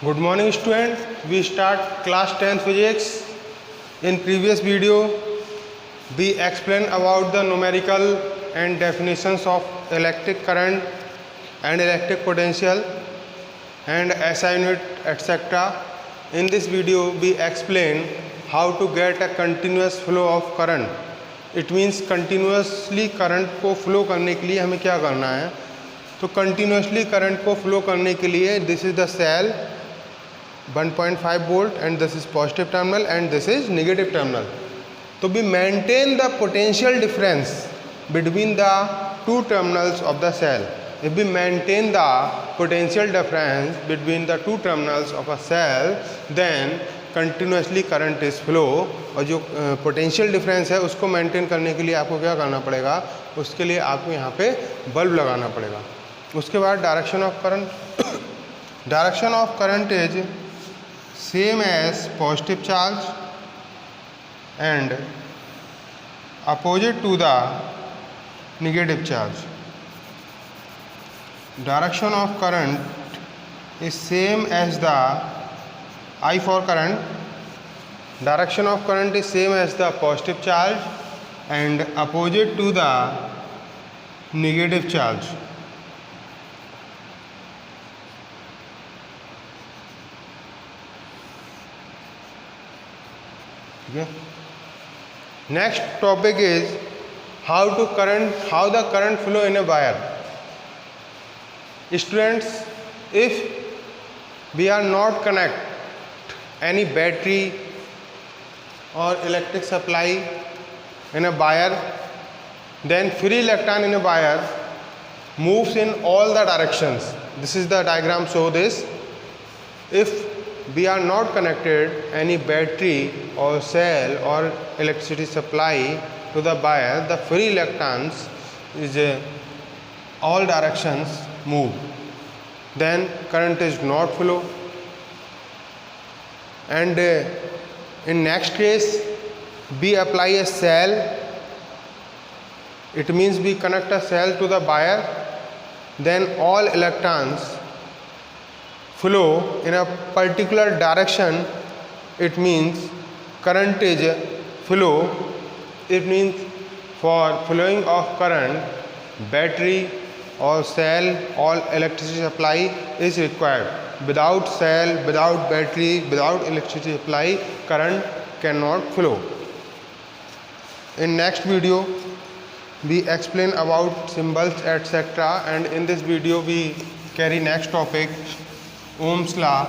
Good morning student. We start class 10 physics. In previous video we explained about the numerical and definitions of electric current and electric potential and SI unit etc. In this video we explain how to get a continuous flow of current. It means continuously current को flow करने के लिए हमें क्या करना है. तो continuously current को flow करने के लिए this is the cell 1.5 volt and this is positive terminal and this is negative terminal. So we maintain the potential difference between the two terminals of the cell. If we maintain the potential difference between the two terminals of a cell, then continuously current is flow. और जो potential difference है उसको maintain करने के लिए आपको क्या करना पड़ेगा, उसके लिए आपको यहाँ पे बल्ब लगाना पड़ेगा. उसके बाद direction of current. Direction of current is same as positive charge and opposite to the negative charge. Direction of current is same as the I for current. Direction of current is same as the positive charge and opposite to the negative charge. Okay. Next topic is how the current flow in a wire. Students, if we are not connect any battery or electric supply in a wire, then free electron in a wire moves in all the directions. This is the diagram show this. If we are not connected any battery or cell or electricity supply to the wire, the free electrons is all directions move, then current is not flow. And in next case we apply a cell, it means we connect a cell to the wire, then all electrons flow in a particular direction. It means current is flow. It means for flowing of current, battery or cell or electricity supply is required. Without cell, without battery, without electricity supply, current cannot flow. In next video we explain about symbols etc. and in this video we carry next topic, Ohm's law.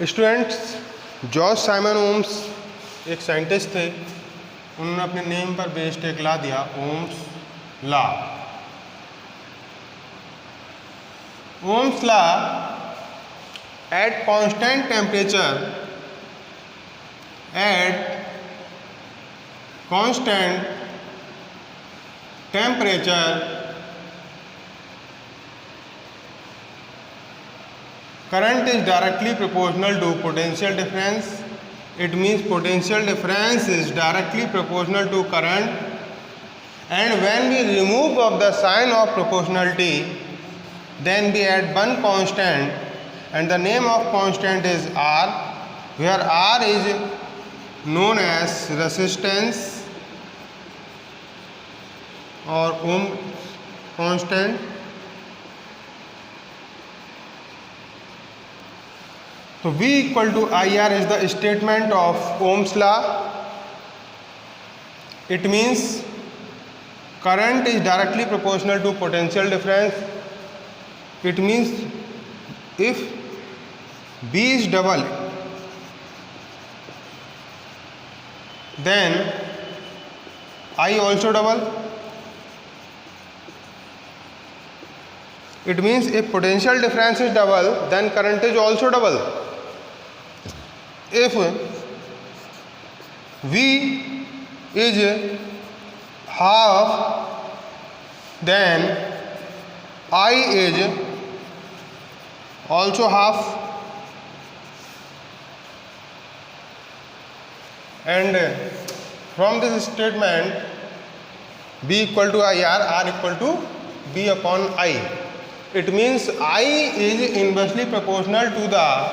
Students, George Simon Ohm's एक scientist थे. उन्होंने अपने name पर based एक law दिया, Ohm's law. Ohm's law, at constant temperature, current is directly proportional to potential difference. It means potential difference is directly proportional to current, and when we remove of the sign of proportionality, then we add one constant, and the name of constant is R, where R is known as resistance or Ohm constant. So V equal to IR is the statement of Ohm's law. It means current is directly proportional to potential difference. It means if V is double, then I also double. It means if potential difference is double, then current is also double. If V is half, then I is also half, and from this statement B equal to IR, R equal to B upon I. It means I is inversely proportional to the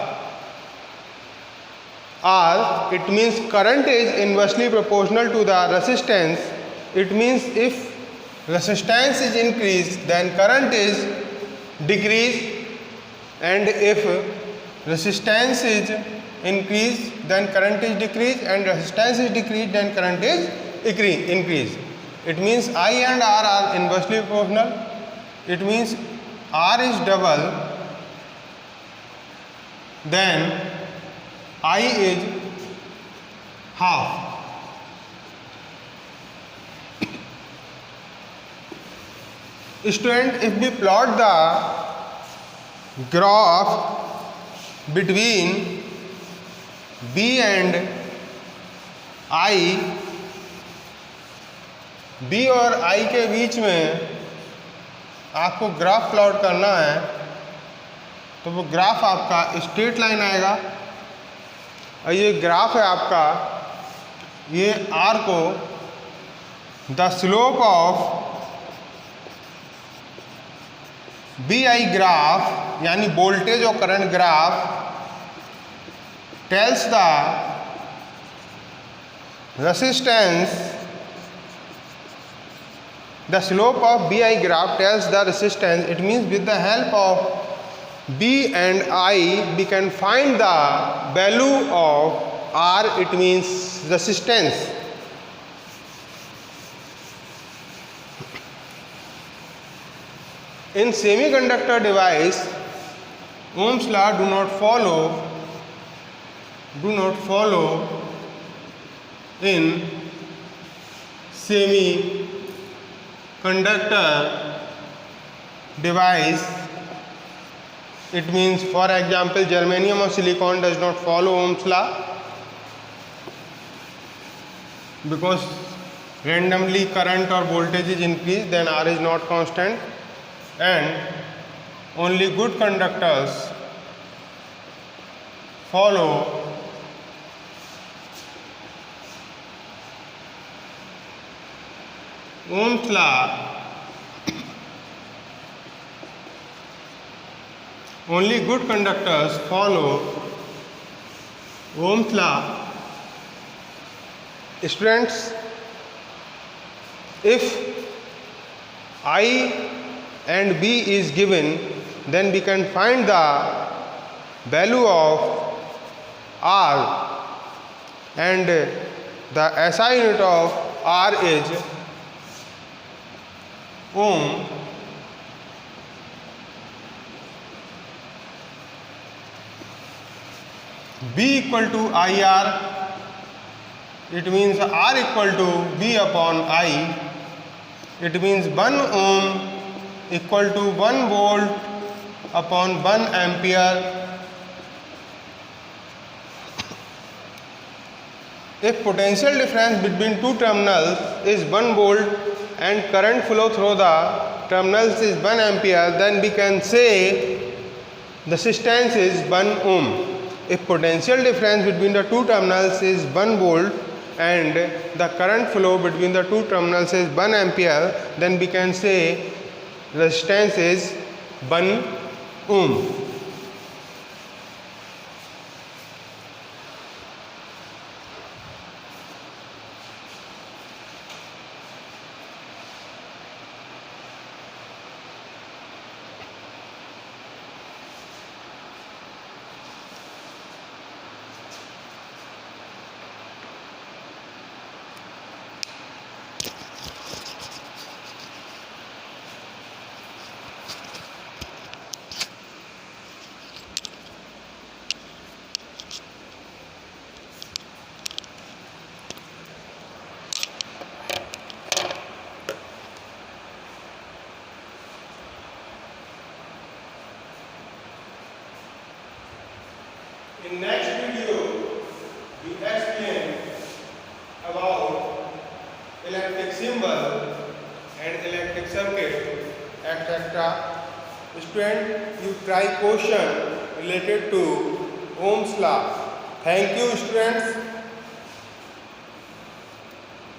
R. It means current is inversely proportional to the resistance. It means if resistance is increased, then current is decreased, and if resistance is increased, then current is decreased, and resistance is decreased, then current is increased. It means I and R are inversely proportional. It means R is double, then I is half. Student, if we plot the graph between B and I, B और I के बीच में आपको graph plot करना है, तो वो graph आपका straight line आएगा। और ये ग्राफ है आपका, ये R को the slope of BI graph यानी वोल्टेज और current graph tells the resistance, the slope of BI graph tells the resistance. It means with the help of B and I we can find the value of R, it means resistance. In semiconductor device, Ohm's law do not follow in semiconductor device. It means, for example, germanium or silicon does not follow Ohm's law because randomly current or voltage is increased, then R is not constant, and only good conductors follow Ohm's law. Only good conductors follow Ohm's law. Students, if I and B is given, then we can find the value of R, and the SI unit of R is ohm. B equal to IR, it means R equal to B upon I. It means 1 ohm equal to 1 volt upon 1 ampere. If potential difference between two terminals is 1 volt and current flow through the terminals is 1 ampere, then we can say the resistance is 1 ohm. If potential difference between the two terminals is 1 volt and the current flow between the two terminals is 1 ampere, then we can say resistance is 1 ohm. In next video, we explain about electric symbol and electric circuit, etc. Student, you try question related to Ohm's law. Thank you, students.